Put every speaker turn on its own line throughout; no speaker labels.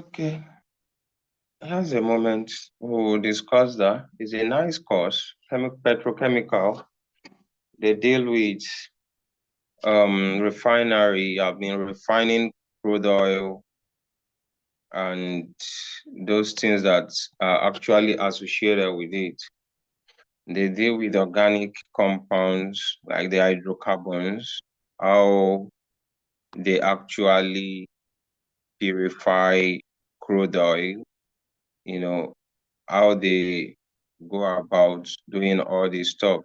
Okay, here's a moment we'll discuss that. It's a nice course, petrochemical. They deal with refinery. I've been refining crude oil and those things that are actually associated with it. They deal with organic compounds like the hydrocarbons, how they actually purify crude oil, how they go about doing all these stuff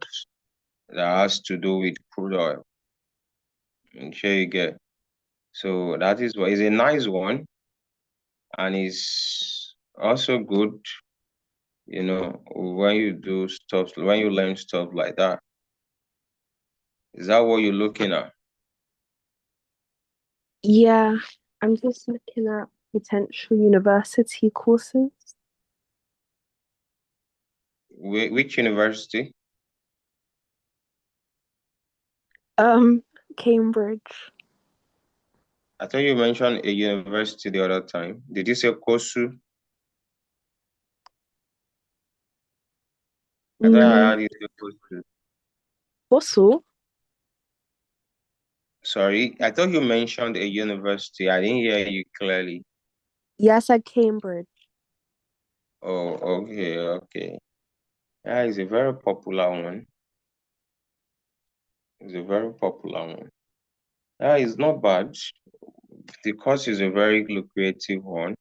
that has to do with crude oil. I'm sure you get. So that is what is a nice one, and it's also good, when you do stuff, when you learn stuff like that. Is that what you're looking at?
Yeah, I'm just looking at potential university courses.
Which university?
Um, Cambridge.
I thought you mentioned a university the other time. Did you say KOSU? I thought I
No,
heard you say KOSU.
also,
Sorry, I thought you mentioned a university. I didn't hear you clearly.
yes, at Cambridge.
Oh, okay, okay. Yeah, it's a very popular one. It's a very popular one. Yeah, it's not bad. The course is a very lucrative one.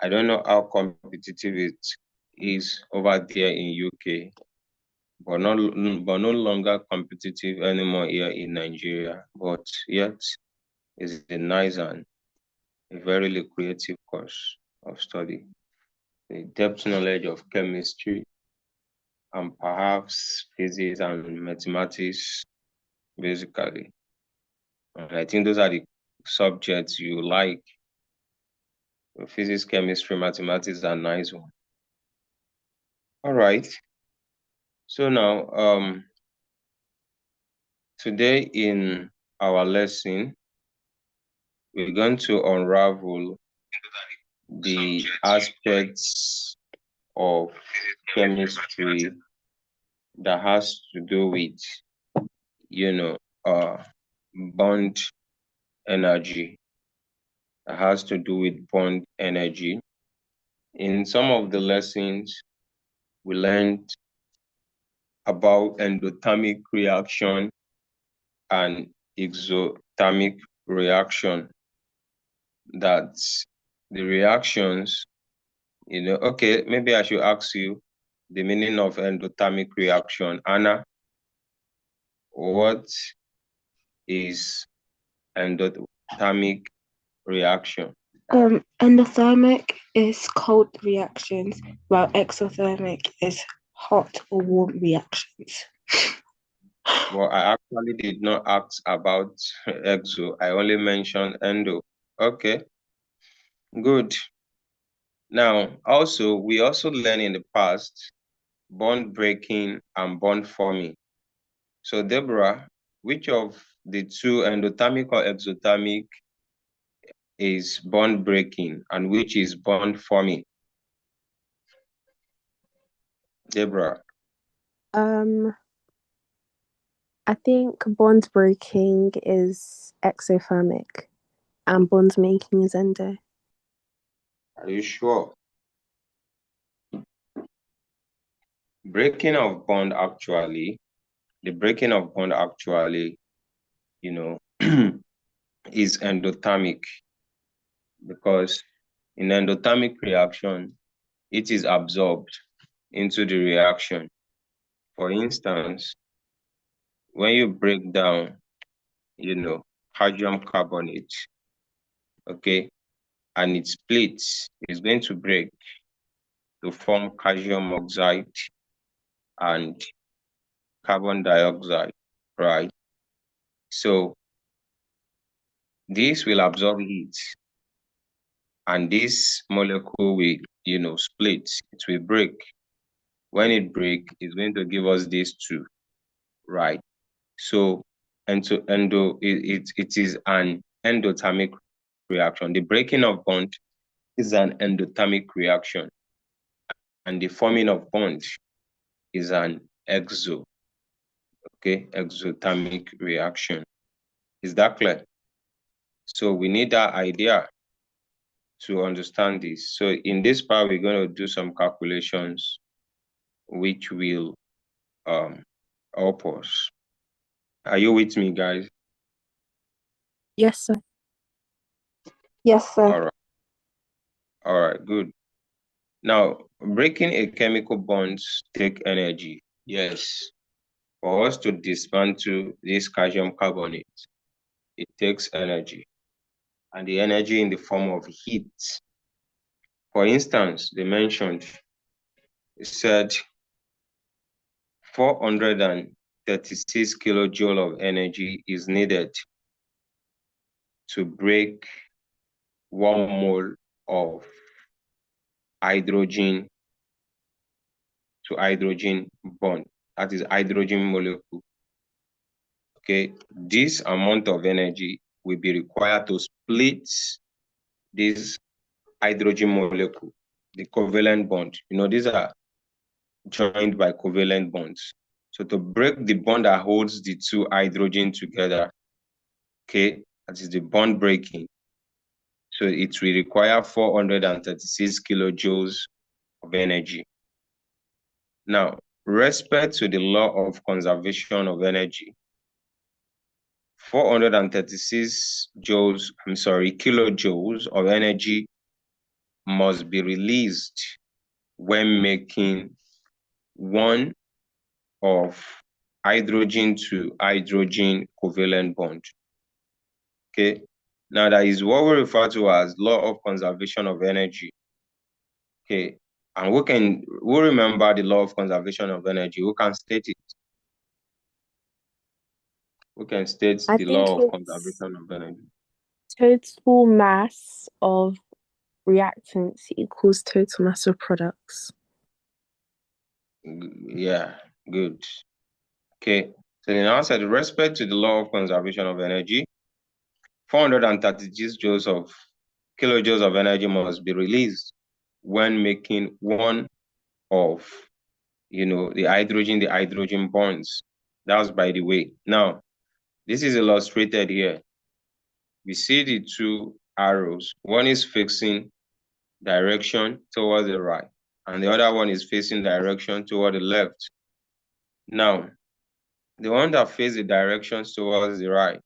I don't know how competitive it is over there in UK, but no longer competitive anymore here in Nigeria. But yet, it's a nice and a very lucrative course of study. The depth knowledge of chemistry and perhaps physics and mathematics, basically. And I think those are the subjects you like. Physics, chemistry, mathematics are nice one. All right. So now, today in our lesson, we're going to unravel the aspects of chemistry that has to do with, you know, bond energy. That has to do with bond energy. In some of the lessons, we learned about endothermic reaction and exothermic reaction. That's the reactions, okay, maybe I should ask you the meaning of endothermic reaction. Anna, what is endothermic reaction?
Endothermic is cold reactions, while exothermic is hot or warm reactions.
Well, I actually did not ask about exo. I only mentioned endo. Okay, good. Now, also, we also learned in the past bond breaking and bond forming. So, Deborah, which of the two, endothermic or exothermic, is bond breaking and which is bond forming? Deborah.
Um, I think bond breaking is exothermic and bond making is endo.
Are you sure? Breaking of bond actually, the breaking of bond actually, you know, is endothermic because in endothermic reaction, it is absorbed into the reaction. For instance, when you break down, calcium carbonate, okay, and it splits, it's going to break to form calcium oxide and carbon dioxide, right? So this will absorb heat and this molecule will, split, it will break. When it break, it's going to give us these two, right? So, it is an endothermic reaction. The breaking of bond is an endothermic reaction, and the forming of bonds is an exothermic reaction. Is that clear? So we need that idea to understand this. So in this part, we're going to do some calculations which will help us. Are you with me, guys?
Yes, sir.
Yes, sir.
All right, good. Now, breaking a chemical bonds take energy. Yes. For us to dismantle this calcium carbonate, it takes energy, and the energy in the form of heat. For instance, they mentioned, it said 436 kilojoule of energy is needed to break 1 mole of hydrogen to hydrogen bond. That is hydrogen molecule. Okay, this amount of energy will be required to split this hydrogen molecule, the covalent bond. You know, these are joined by covalent bonds. So to break the bond that holds the two hydrogen together, okay, that is the bond breaking. So it will require 436 kilojoules of energy. Now, respect to the law of conservation of energy, 436 kilojoules of energy must be released when making one of hydrogen to hydrogen covalent bond. Okay, now that is what we refer to as law of conservation of energy. Okay, and we remember the law of conservation of energy. We can state it. We can state the law of conservation of energy.
Total mass of reactants equals total mass of products.
Yeah, good. Okay, so the answer, with respect to the law of conservation of energy, 436 kilojoules of energy must be released when making one of, the hydrogen bonds. That's by the way. Now, this is illustrated here. We see the two arrows. One is facing direction towards the right, and the other one is facing direction toward the left. Now, the one that faces the directions towards the right,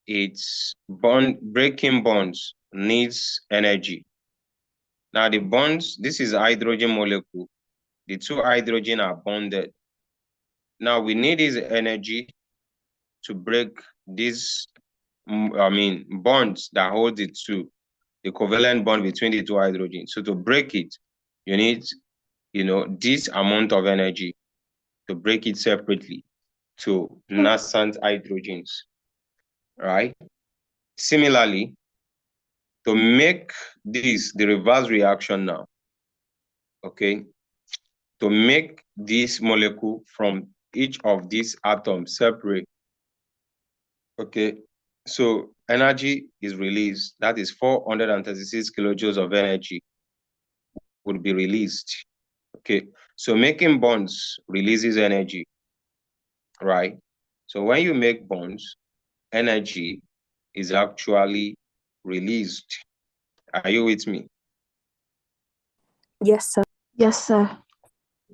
its breaking bonds needs energy. Now the bonds, this is hydrogen molecule. The two hydrogen are bonded. Now we need this energy to break these, bonds that hold the covalent bond between the two hydrogens. So to break it, you need, this amount of energy to break it separately to nascent hydrogens, right? Similarly, to make this the reverse reaction now, okay, to make this molecule from each of these atoms separate, okay, so energy is released. That is 436 kilojoules of energy would be released. Okay, so making bonds releases energy, right? So when you make bonds, energy is actually released. Are you with me?
Yes, sir.
Yes, sir.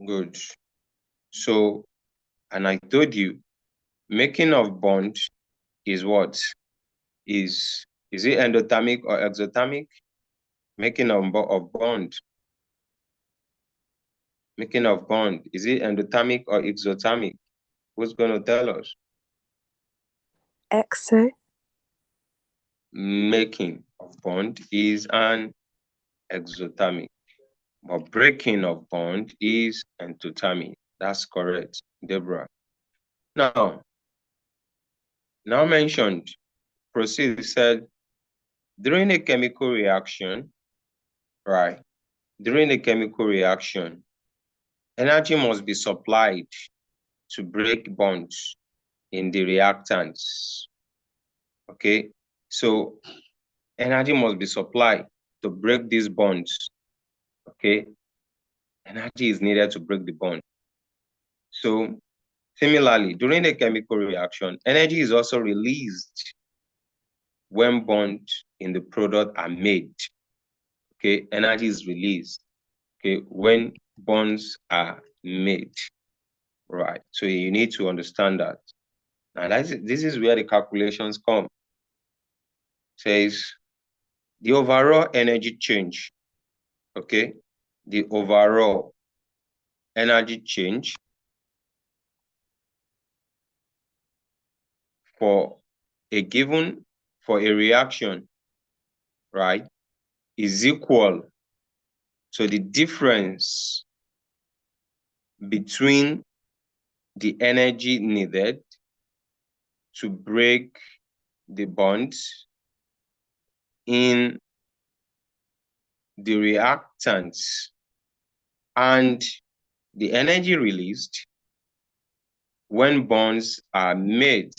Good. So, and I told you, making of bond is what? Is it endothermic or exothermic? Making of bond. Making of bond, is it endothermic or exothermic? Who's going to tell us?
Exo.
Making of bond is an exothermic, but breaking of bond is endothermic. That's correct, Deborah. Now mentioned, proceed, said, during a chemical reaction, right? During a chemical reaction, energy must be supplied to break bonds in the reactants. Okay, so energy must be supplied to break these bonds. Okay, energy is needed to break the bond. So similarly, during the chemical reaction, energy is also released when bonds in the product are made. Okay, energy is released, okay, when bonds are made. Right. So you need to understand that. Now this is where the calculations come. Says the overall energy change. Okay. The overall energy change for for a reaction, right, is equal to the difference between the energy needed to break the bonds in the reactants and the energy released when bonds are made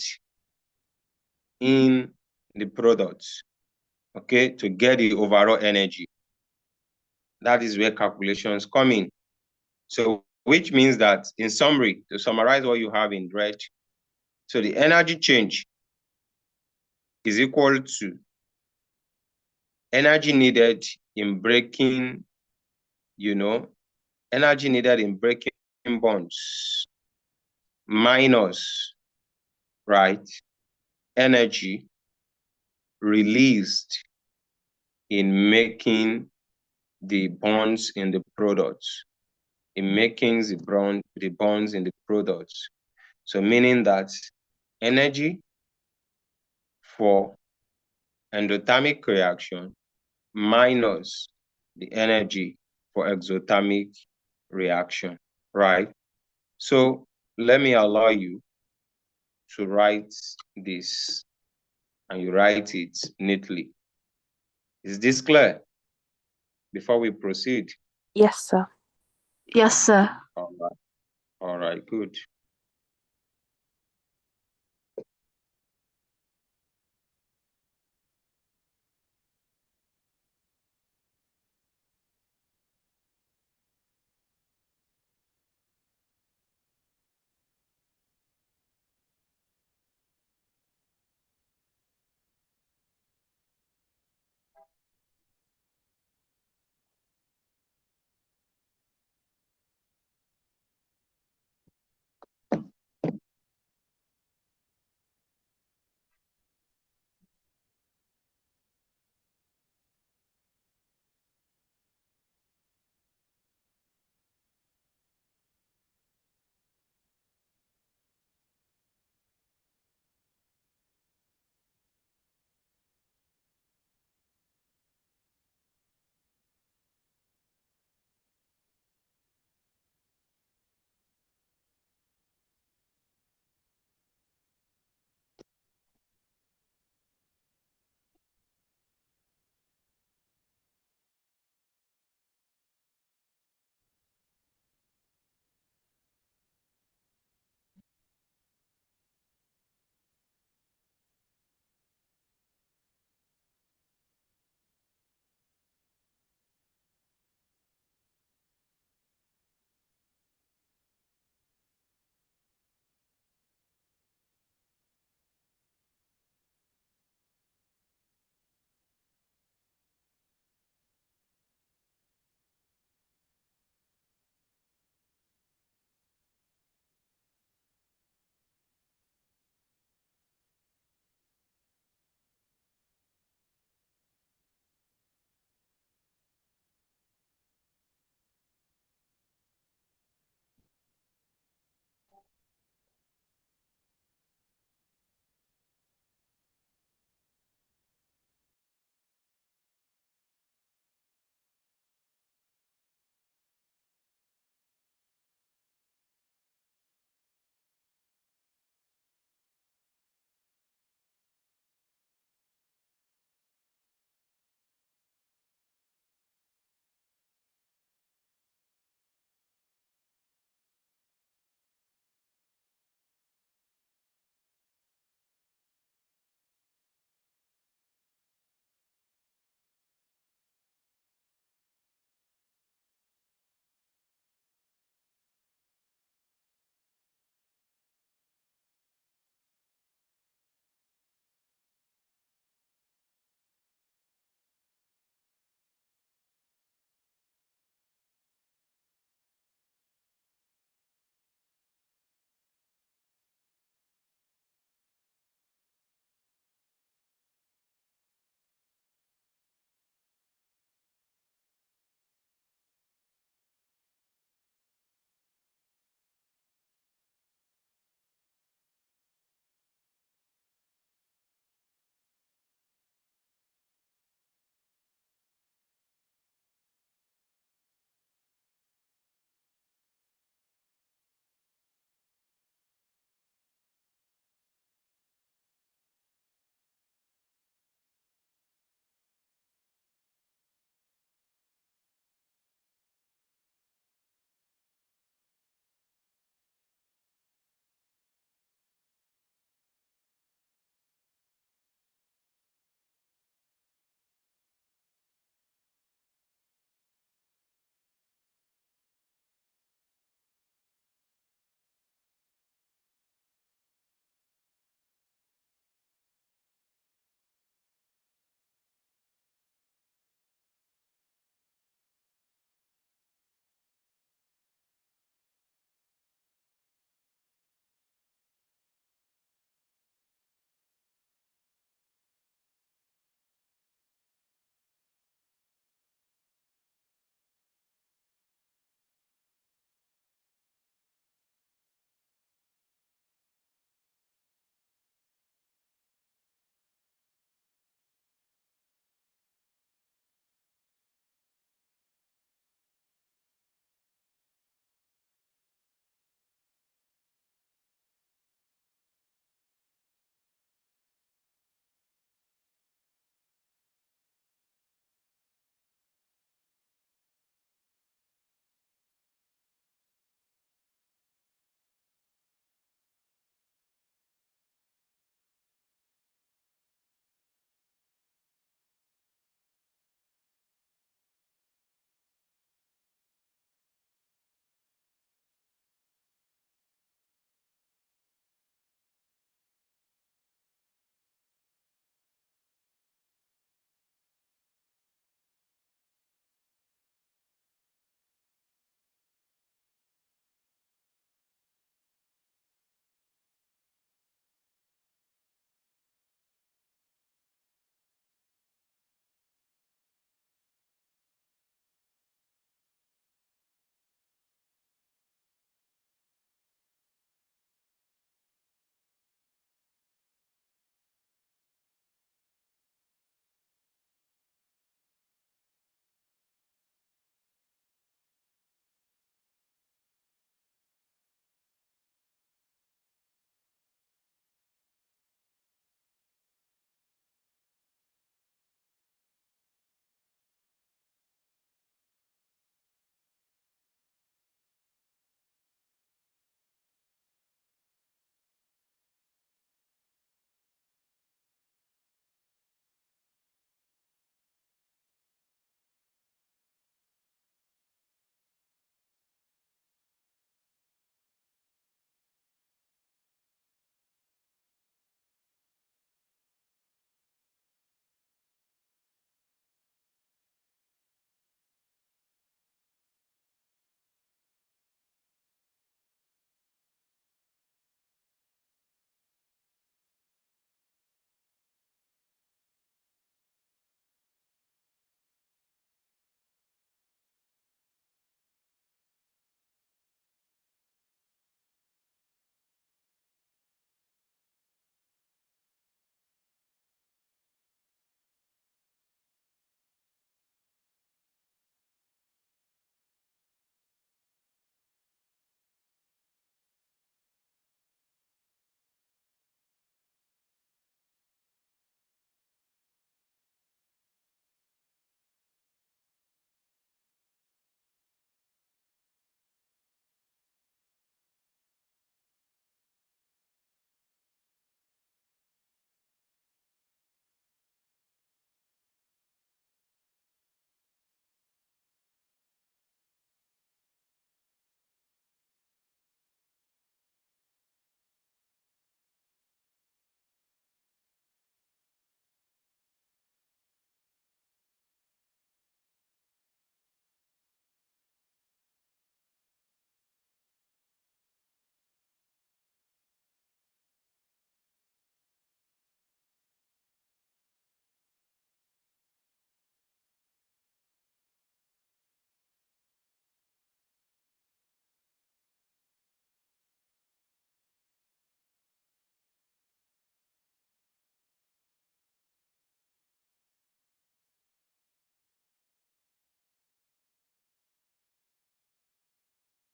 in the products, okay, to get the overall energy. That is where calculations come in. So, which means that in summary, to summarize what you have in red, so the energy change is equal to energy needed in breaking, energy needed in breaking bonds minus, right, energy released in making the bonds in the products, in making the bonds in the products. So meaning that energy for endothermic reaction minus the energy for exothermic reaction, right? So let me allow you to write this, and you write it neatly. Is this clear before we proceed?
Yes, sir.
Yes, sir.
All right, good.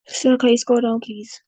Sir, can you scroll down, please?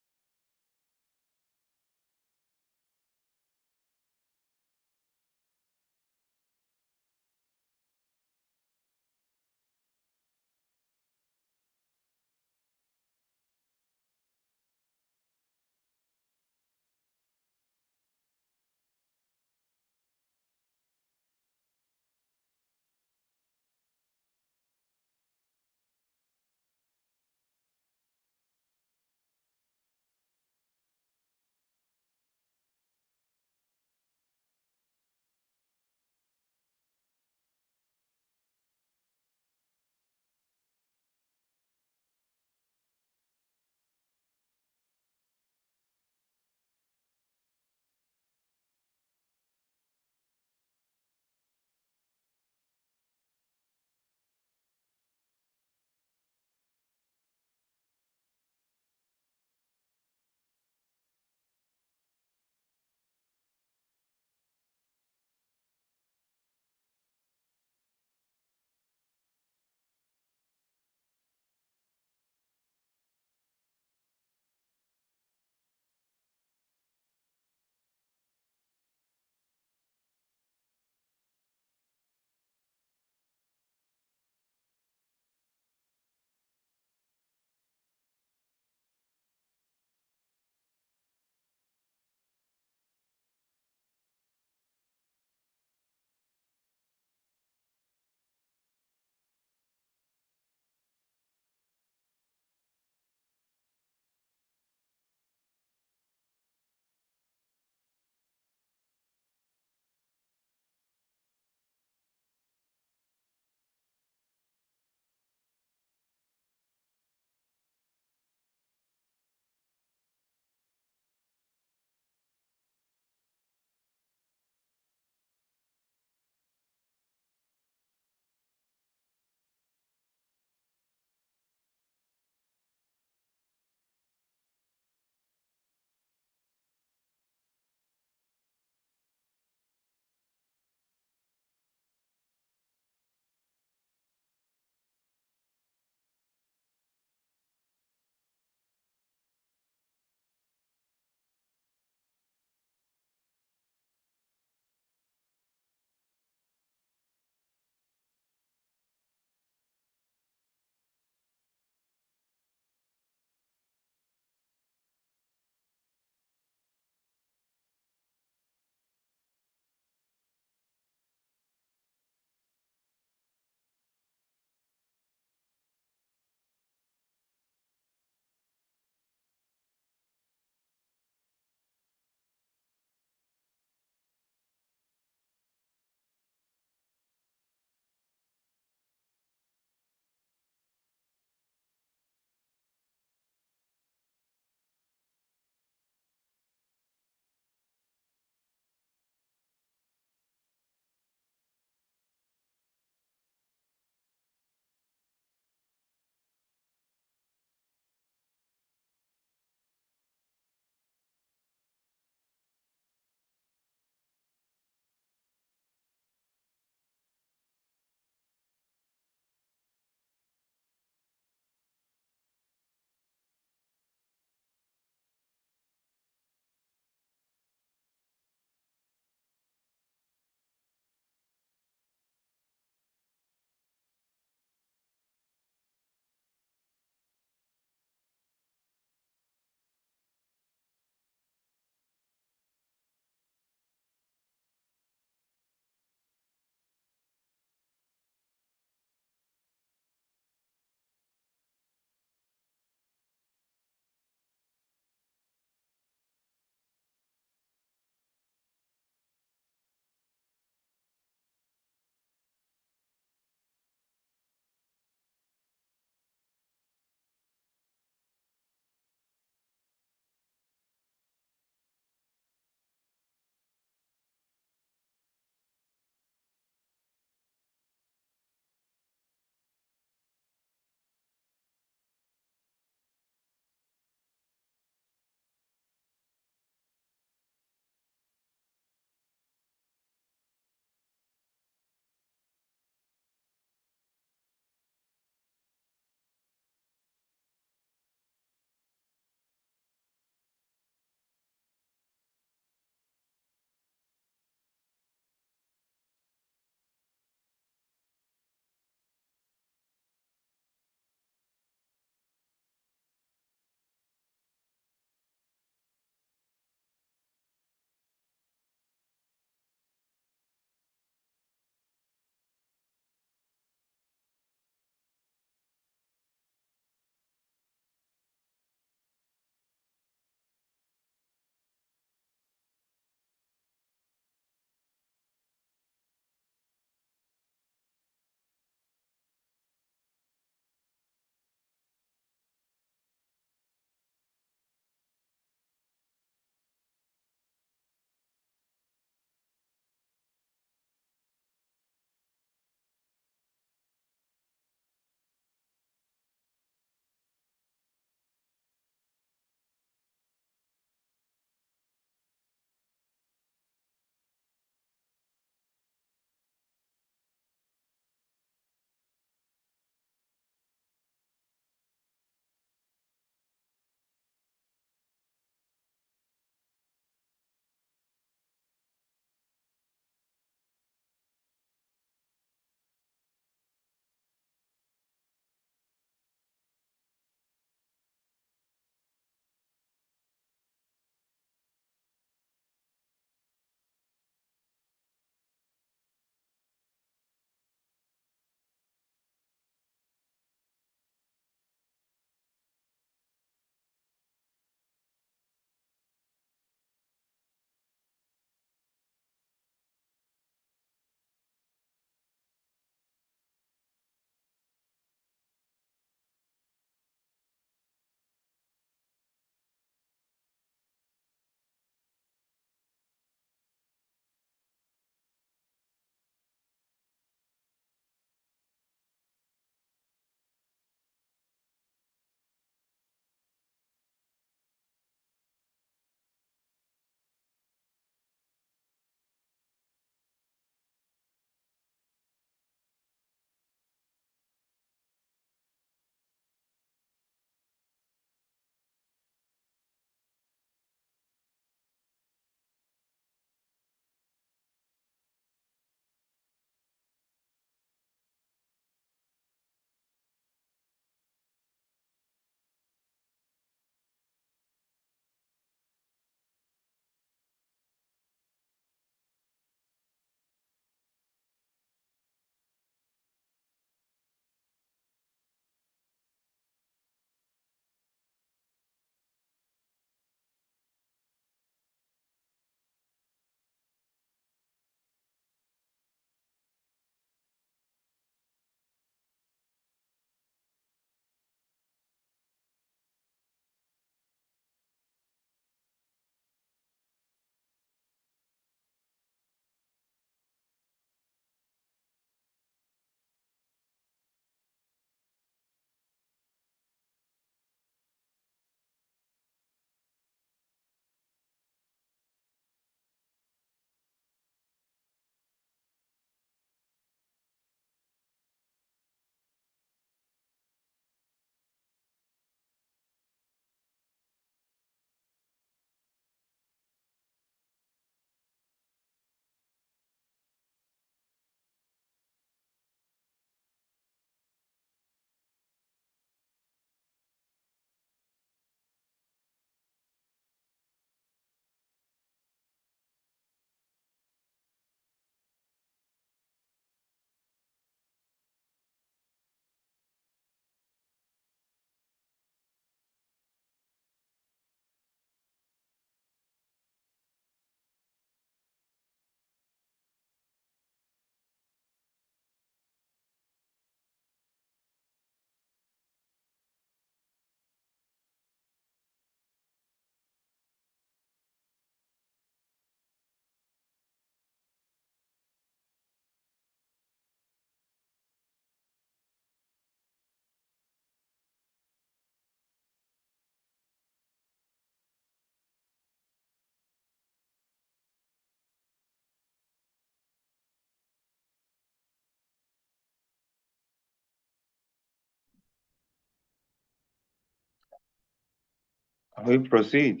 We proceed.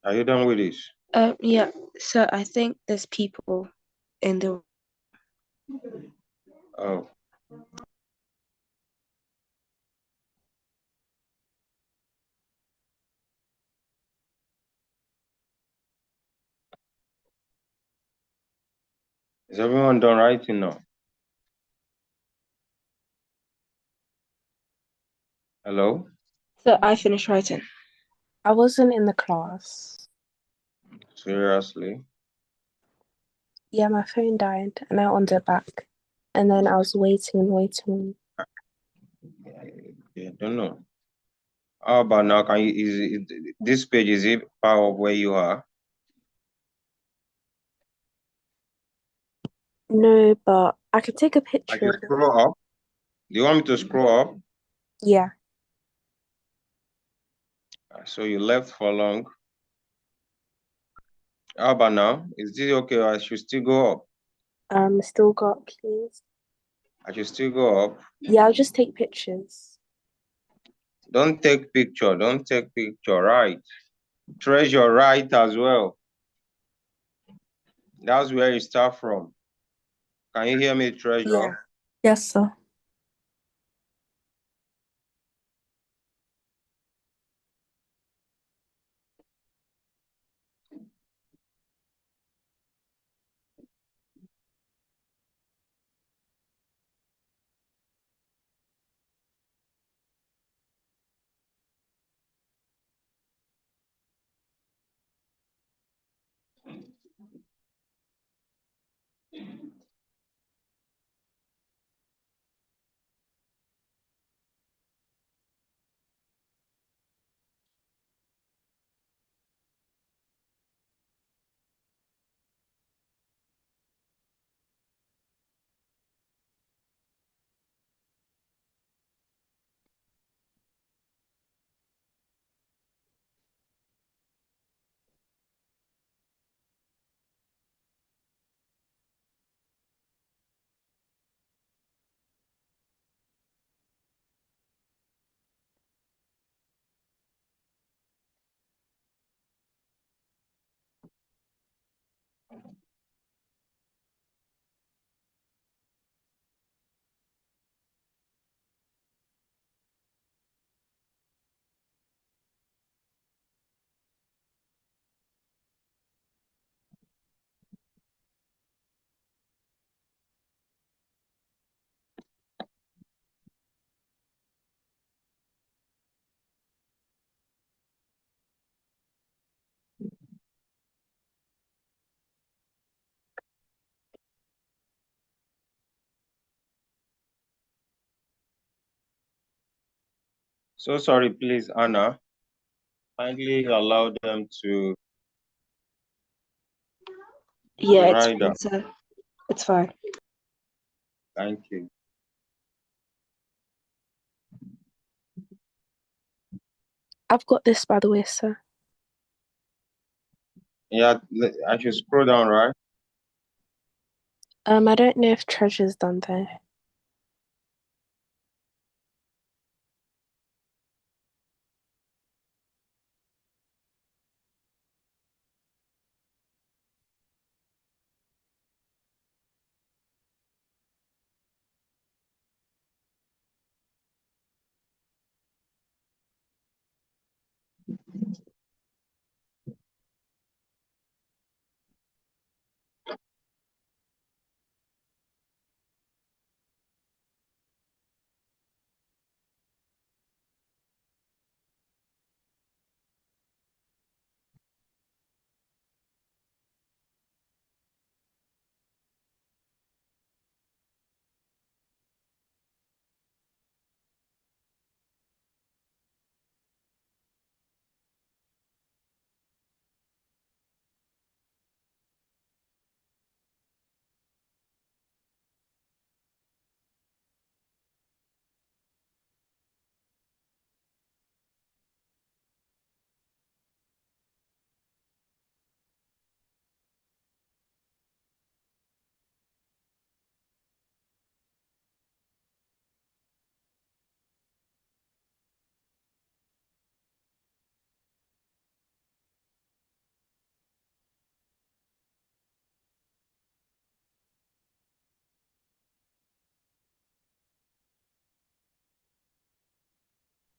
Are you done with this?
Yeah. So I think there's people in the.
Oh, is everyone done writing now? Hello?
So I finished writing.
I wasn't in the class.
Seriously?
Yeah, my phone died and I on it back. And then I was waiting and waiting.
I don't know. How about now? Can you this page, is it part of where you are?
No, but I could take a
I
picture
just
of it.
scroll up. Do you want me to scroll up?
Yeah.
So you left for long. How about now? Is this okay, or I should still go up?
Still got, please.
I should still go up.
Yeah, I'll just take pictures.
Don't take picture. Don't take picture. Right. Treasure right as well. That's where you start from. Can you hear me, Treasure?
Yeah. Yes, sir.
So sorry, please, Anna. Kindly allow them to
Yeah, it's
write
fine,
that.
sir. It's fine.
Thank you.
I've got this, by the way, sir.
Yeah, I should scroll down, right?
I don't know if Treasure's done though.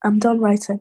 I'm done writing.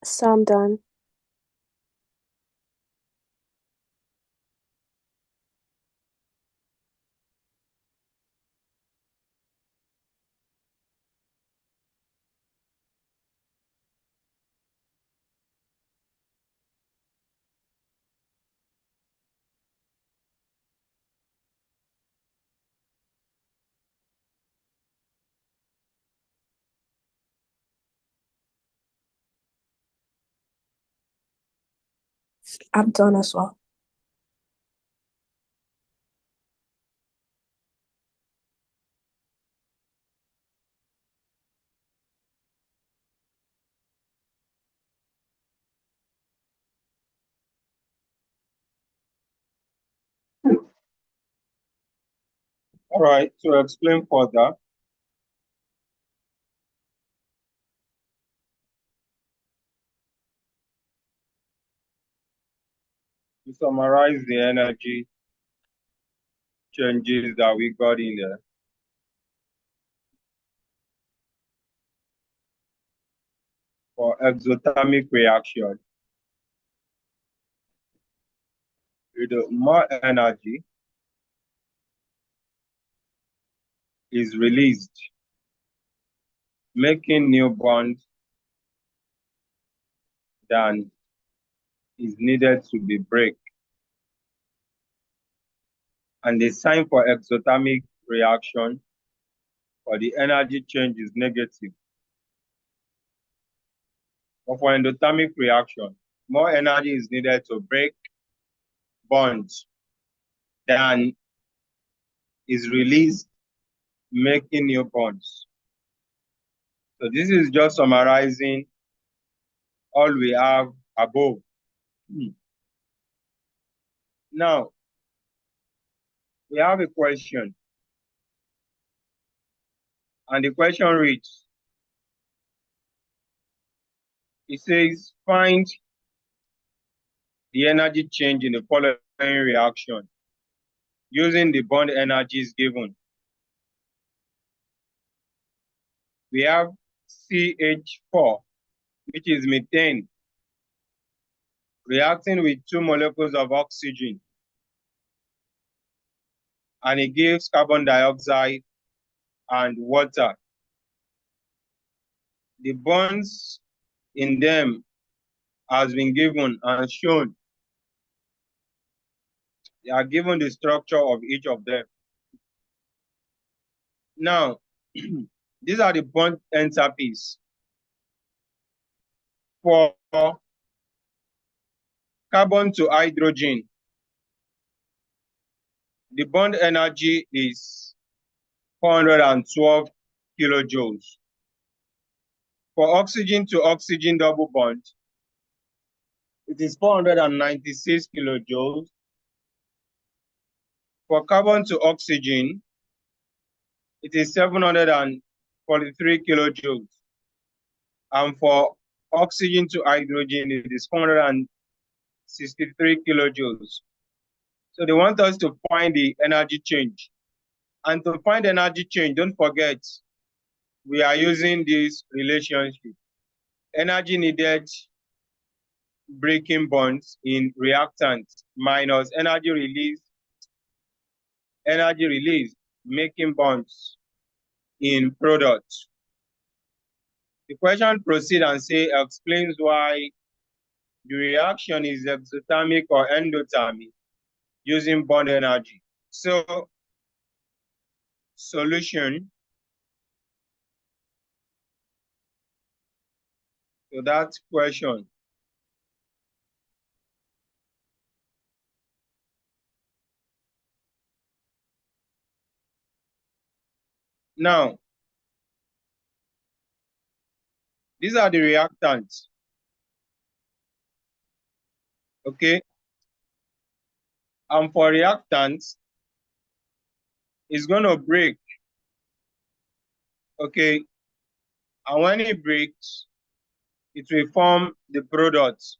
So I'm done. I'm done as well.
All right, to explain further, to summarize the energy changes that we got in there. For exothermic reaction, with more energy is released, making new bonds than is needed to be break. And the sign for exothermic reaction for the energy change is negative. But for endothermic reaction, more energy is needed to break bonds than is released, making new bonds. So this is just summarizing all we have above. Now, we have a question. And the question reads, it says, find the energy change in the following reaction using the bond energies given. We have CH4, which is methane, reacting with 2 molecules of oxygen, and it gives carbon dioxide and water. The bonds in them has been given and shown. They are given the structure of each of them. Now, these are the bond enthalpies. For carbon to hydrogen, the bond energy is 412 kilojoules. For oxygen to oxygen double bond, it is 496 kilojoules. For carbon to oxygen, it is 743 kilojoules. And for oxygen to hydrogen, it is 463 kilojoules. So they want us to find the energy change. And to find energy change, don't forget, we are using this relationship. Energy needed breaking bonds in reactant minus energy released making bonds in product. The question proceeds and explains why the reaction is exothermic or endothermic using bond energy. So, solution to that question. Now, these are the reactants. Okay. And for reactants, it's going to break. Okay. And when it breaks, it will form the product.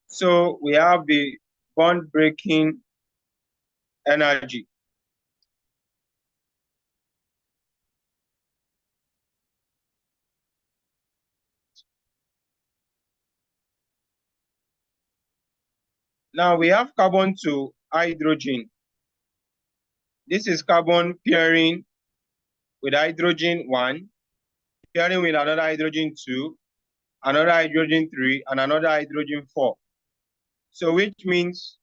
So we have the bond breaking energy. Now we have carbon to hydrogen. This is carbon pairing with hydrogen 1, pairing with another hydrogen 2, another hydrogen 3, and another hydrogen 4. So which means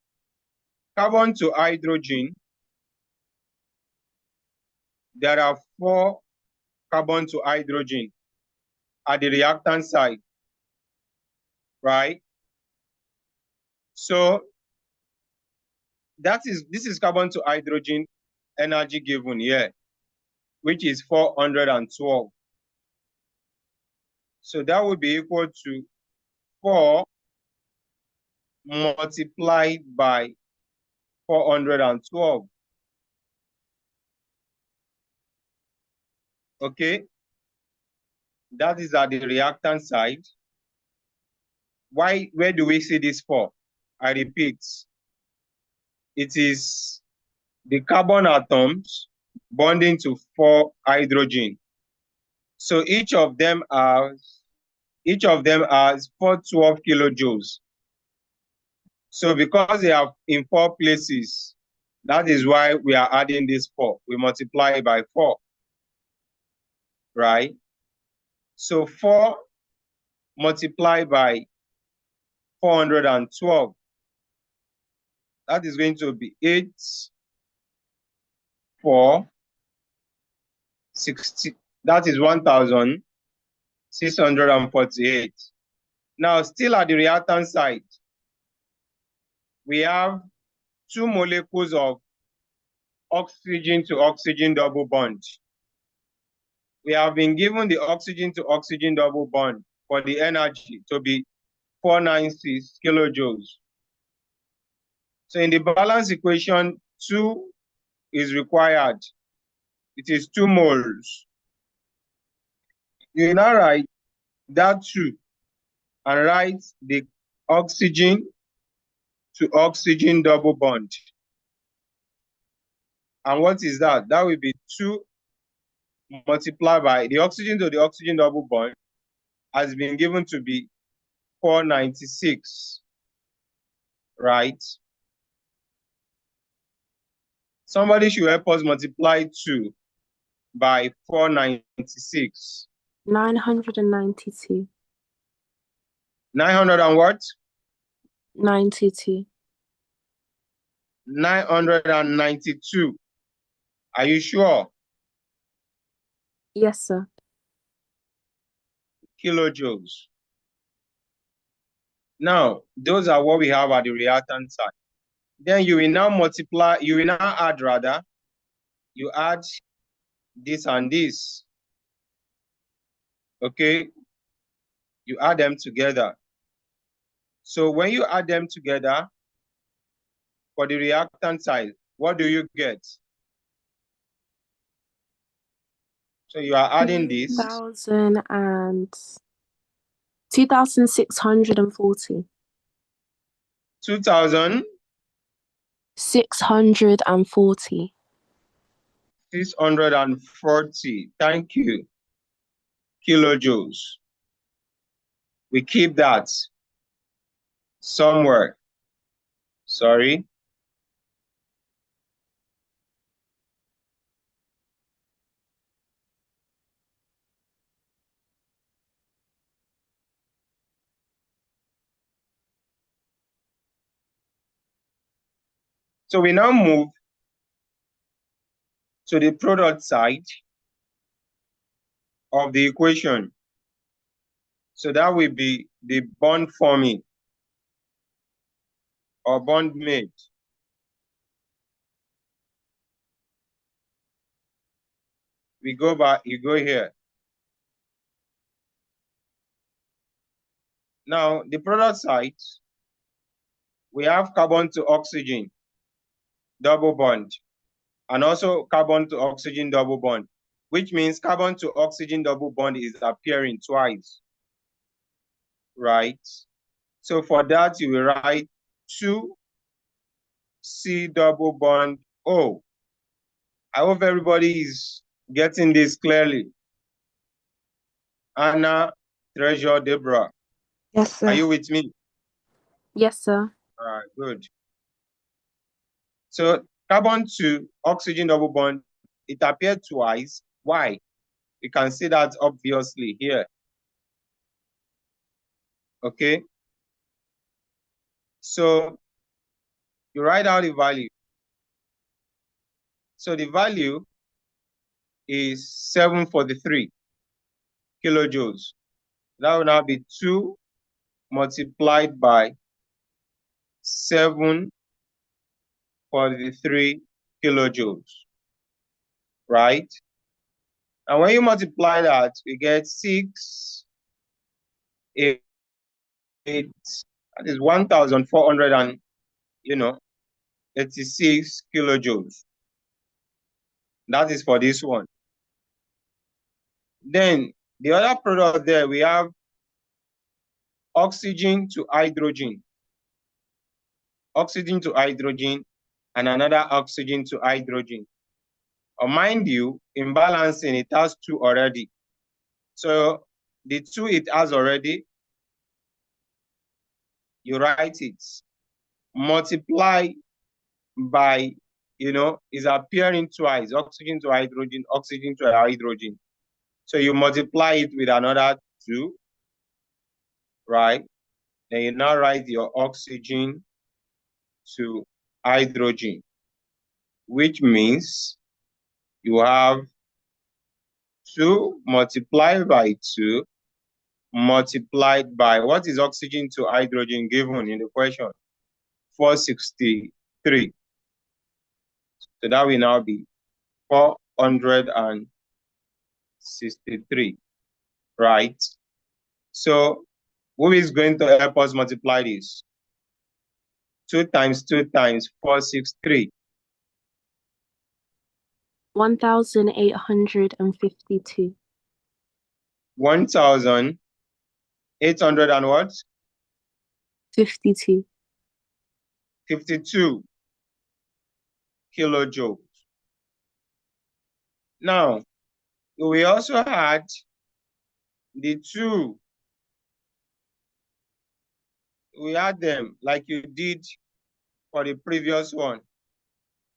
carbon to hydrogen, there are 4 carbon to hydrogen at the reactant side, right? So this is carbon to hydrogen energy given here, which is 412. So that would be equal to 4 multiplied by 412. Okay, that is at the reactant side. Where do we see this 4? I repeat, it is the carbon atoms bonding to 4 hydrogen. So each of them has 412 kilojoules. So because they are in 4 places, that is why we are adding this 4. We multiply it by 4, right? So 4 multiplied by 412, that is going to be 8, 4, 60. That is 1,648. Now, still at the reactant side, we have 2 molecules of oxygen to oxygen double bond. We have been given the oxygen to oxygen double bond for the energy to be 496 kilojoules. So in the balance equation, 2 is required. It is 2 moles. You now write that 2 and write the oxygen to oxygen double bond. And what is that? That will be 2 multiplied by the oxygen to the oxygen double bond has been given to be 496, right? Somebody should help us multiply 2 by 496.
992.
900 and what?
92.
992. Are you sure?
Yes, sir.
Kilojoules. Now, those are what we have at the reactant side. Then you will now multiply, you will now add rather, you add this and this. Okay? You add them together. So when you add them together, for the reactant side, what do you get? So you are adding this.
2,640.
2,000.
640.
640. Thank you. Kilojoules. We keep that somewhere. Sorry. So we now move to the product side of the equation. So that will be the bond forming or bond made. We go back, you go here. Now, the product side, we have carbon to oxygen, double bond, and also carbon to oxygen double bond, which means carbon to oxygen double bond is appearing twice, right? So for that, you will write 2C double bond O. I hope everybody is getting this clearly. Anna, Treasure, Deborah.
Yes, sir.
Are you with me?
Yes, sir.
All right, good. So carbon to oxygen double bond, it appeared twice. Why? You can see that obviously here. Okay. So you write out the value. So the value is 743 kilojoules. That will now be 2 multiplied by 743 kilojoules, right? And when you multiply that, you get 6, 8, that is 1,400 and, 86 kilojoules. That is for this one. Then the other product there, we have oxygen to hydrogen. Oxygen to hydrogen and another oxygen to hydrogen. Mind you, in balancing, it has 2 already. So the 2 it has already, you write it. Multiply by, is appearing twice, oxygen to hydrogen, oxygen to hydrogen. So you multiply it with another 2, right? Then you now write your oxygen to hydrogen, which means you have 2 multiplied by 2 multiplied by, what is oxygen to hydrogen given in the question? 463. So that will now be 463, right? So who is going to help us multiply this? 2 times 2 times 463.
1,852.
1,800 and what?
52.
52 kilojoules. Now, we also had the 2. We had them like you did for the previous one.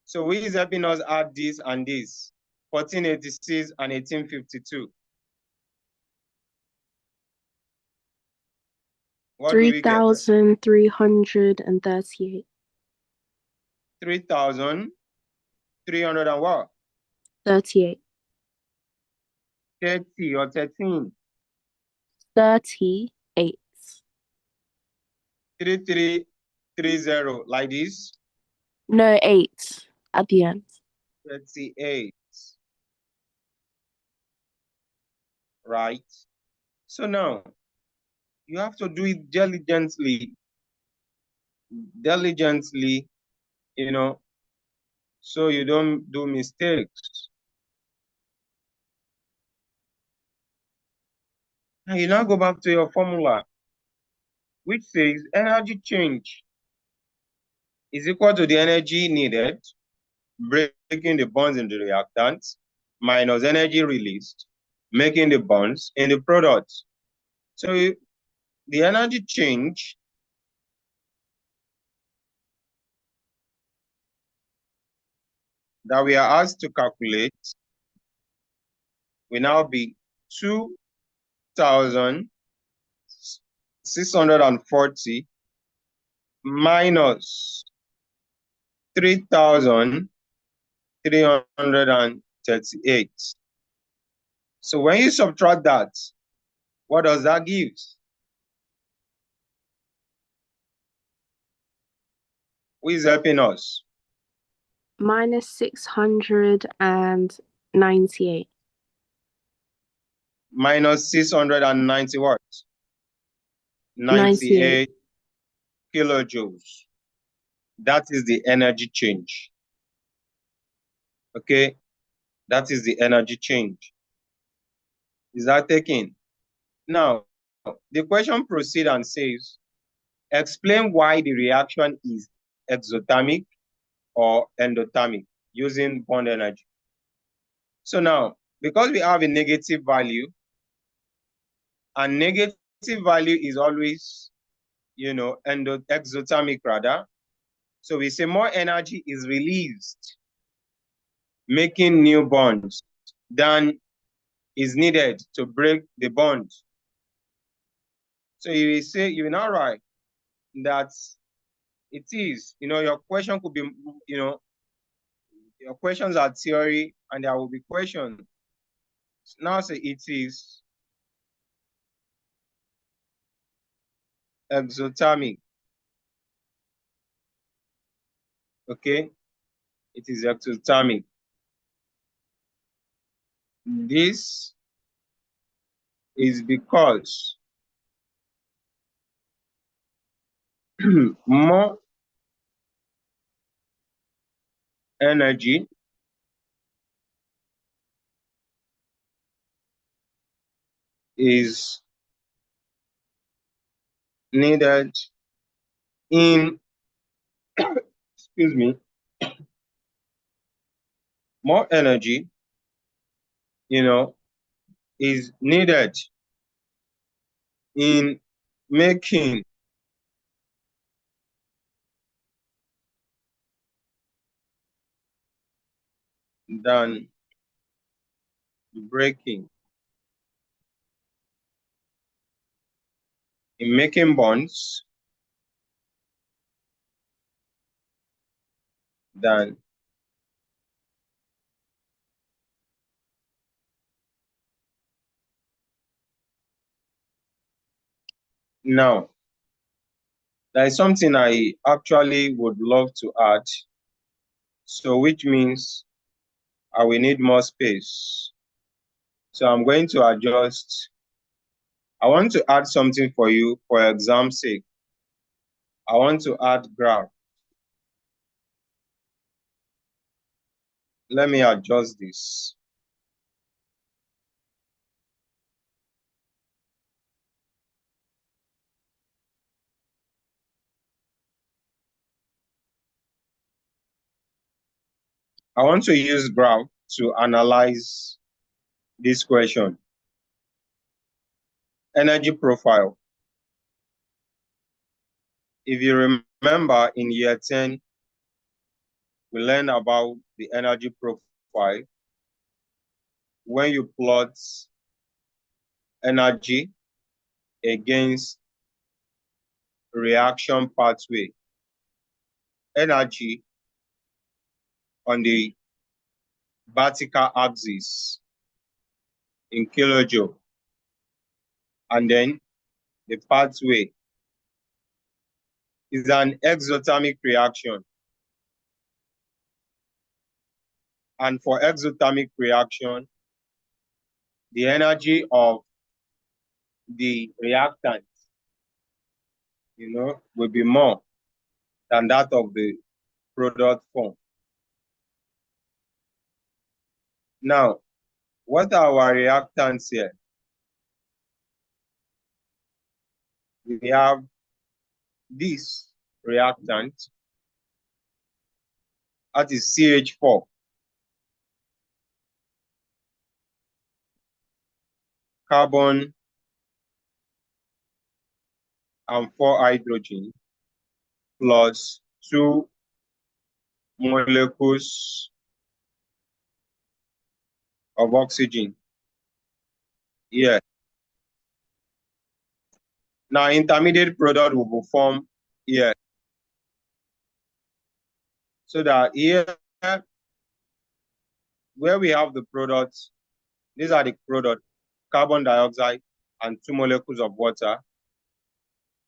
So who is helping us add this and this? 1486 and 1852. What do we get?
3,338.
3,300 and what?
38.
30 or 13?
38.
3330, like this?
No, 8 at the end.
38. Right? So now, you have to do it diligently. Diligently, so you don't do mistakes. Now you now go back to your formula, which says energy change is equal to the energy needed, breaking the bonds in the reactant, minus energy released, making the bonds in the product. So the energy change that we are asked to calculate will now be 2,640 minus 3,338. So when you subtract that, what does that give? Who is helping us?
Minus 698.
Minus 690 what? 98 kilojoules. That is the energy change. Okay? That is the energy change. Is that taken? Now, the question proceeds and says, explain why the reaction is exothermic or endothermic using bond energy. So now, because we have a negative value, and negative value is always exothermic rather. So we say more energy is released, making new bonds than is needed to break the bond. So you will now write that it is, your question could be, your questions are theory and there will be questions. Now say it is exothermic. Okay, it is exothermic. This is because more energy is needed in, excuse me, more energy, is needed in making than breaking. In making bonds than now. There is something I actually would love to add. So which means I will need more space. So I'm going to adjust. I want to add something for you for exam's sake. I want to add graph. Let me adjust this. I want to use graph to analyze this question. Energy profile. If you remember in year 10, we learned about the energy profile. When you plot energy against reaction pathway, energy on the vertical axis in kilojoule, and then the pathway is an exothermic reaction. And for exothermic reaction, the energy of the reactant, will be more than that of the product form. Now, what are our reactants here? We have this reactant, that is CH4. Carbon and 4 hydrogen plus 2 molecules of oxygen. Yeah. Now, intermediate product will be formed here. So that here, where we have the products, these are the products, carbon dioxide and 2 molecules of water,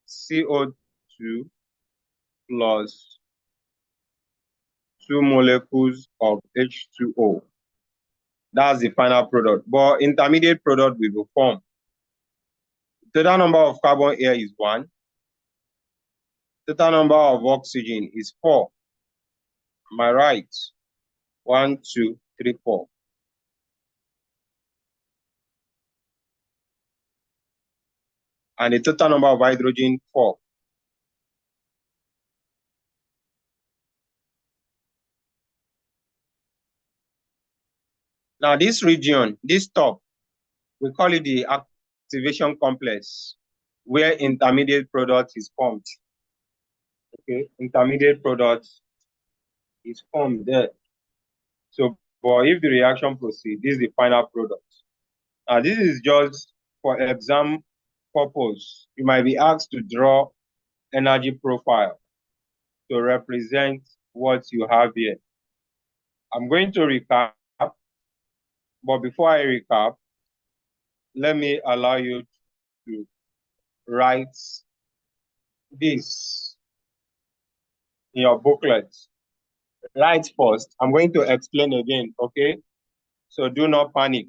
CO2 plus 2 molecules of H2O. That's the final product. But intermediate product will be formed. Total number of carbon here is 1. Total number of oxygen is 4. Am I right? 1, 2, 3, 4. And the total number of hydrogen, 4. Now this region, this top, we call it the activation complex. where intermediate product is formed. Okay, intermediate product is formed there. So, but if the reaction proceeds, this is the final product. This is just for exam purpose. You might be asked to draw energy profile to represent what you have here. I'm going to recap, but before I recap, let me allow you to write this in your booklet. Write first. I'm going to explain again, okay? So do not panic.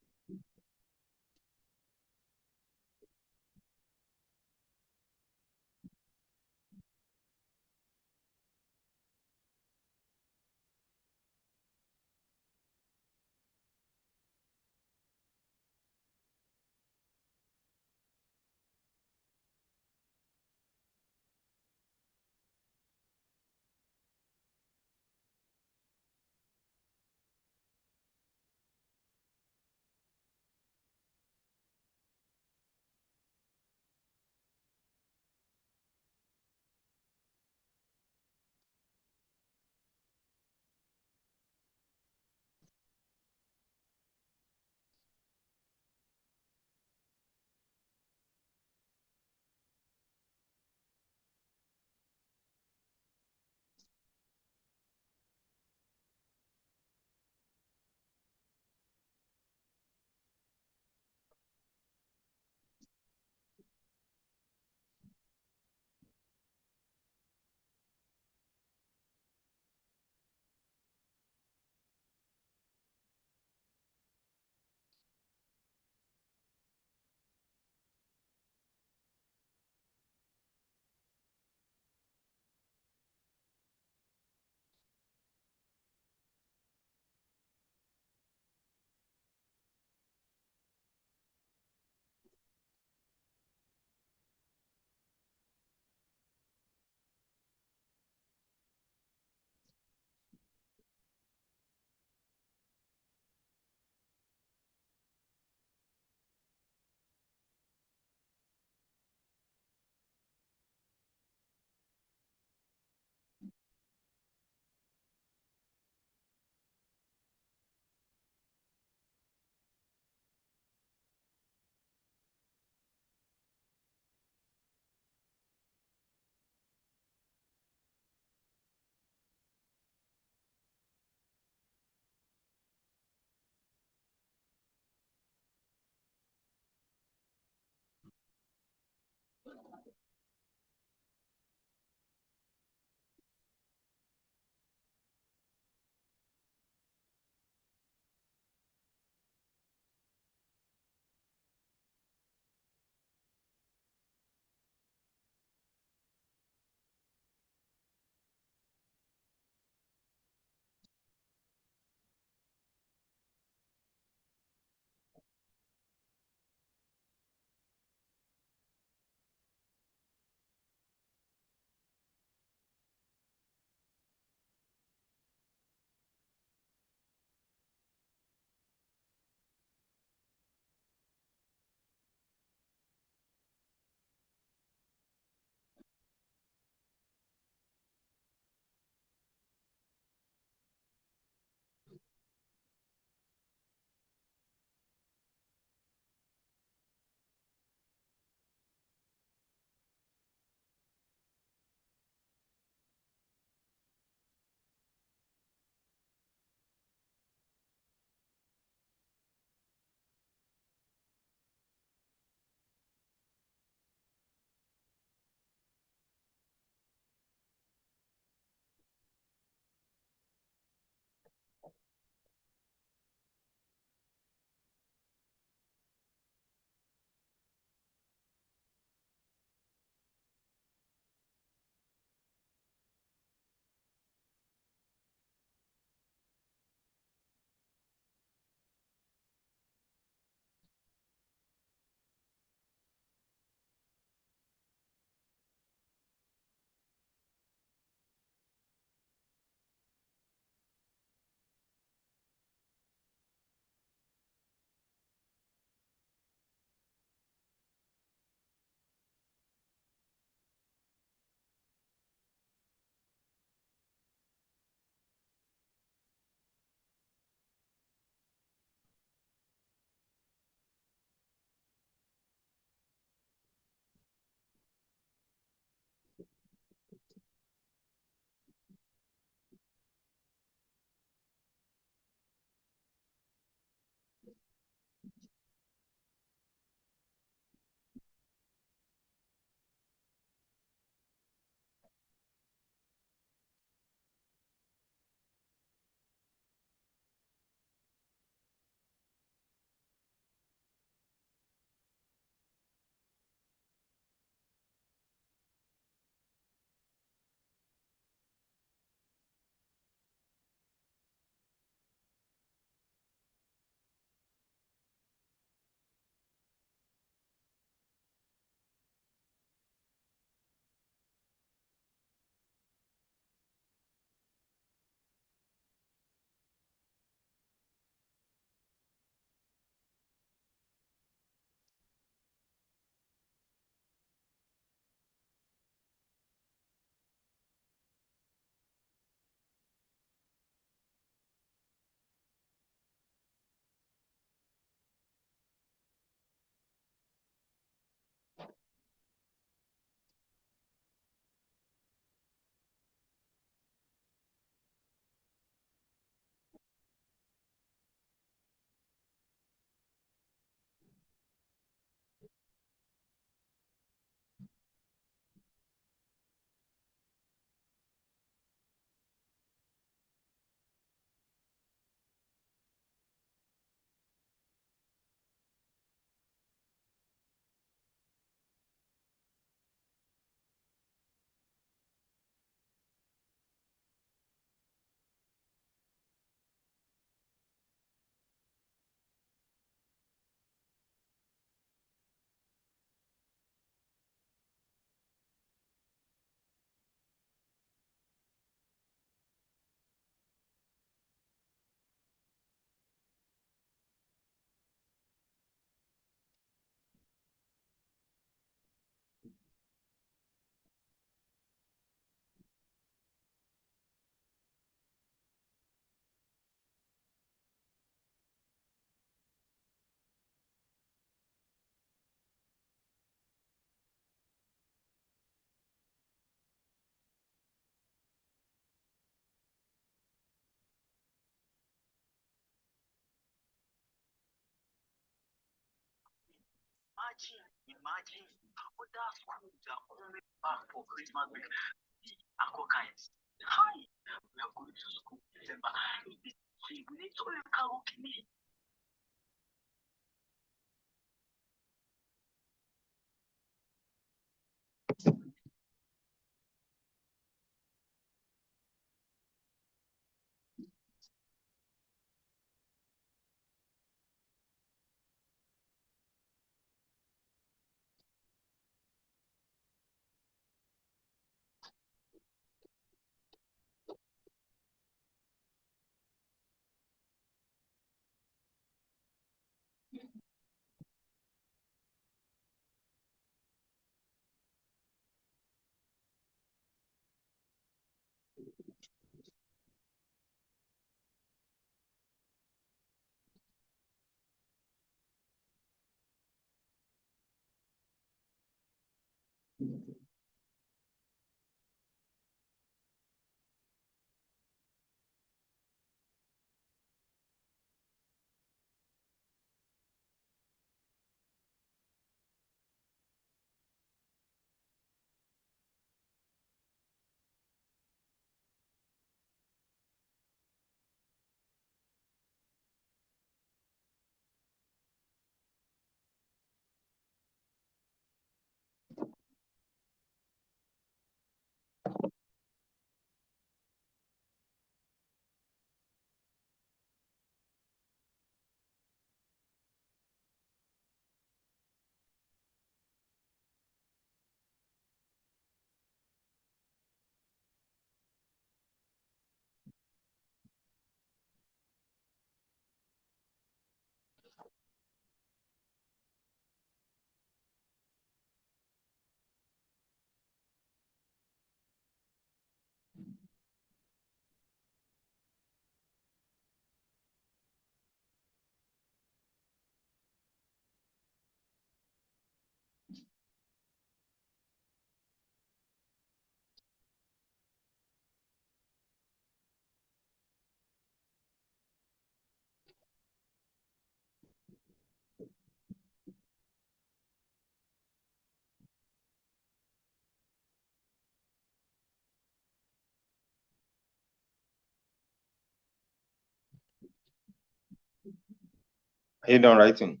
Are you done writing?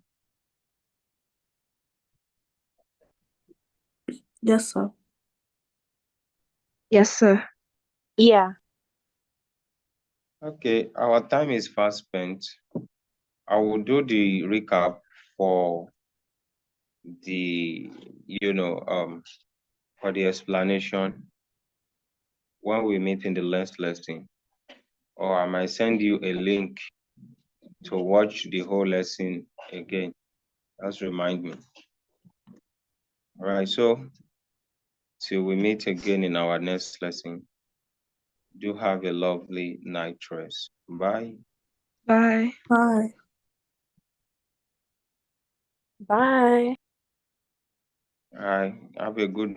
Yes, sir.
Yes, sir.
Yeah.
Okay, our time is fast spent. I will do the recap for the, for the explanation when we meet in the next lesson. Or I might send you a link to watch the whole lesson again. Just remind me. All right, so till we meet again in our next lesson, do have a lovely night rest. Bye.
Bye.
Bye.
Bye.
All right, have a good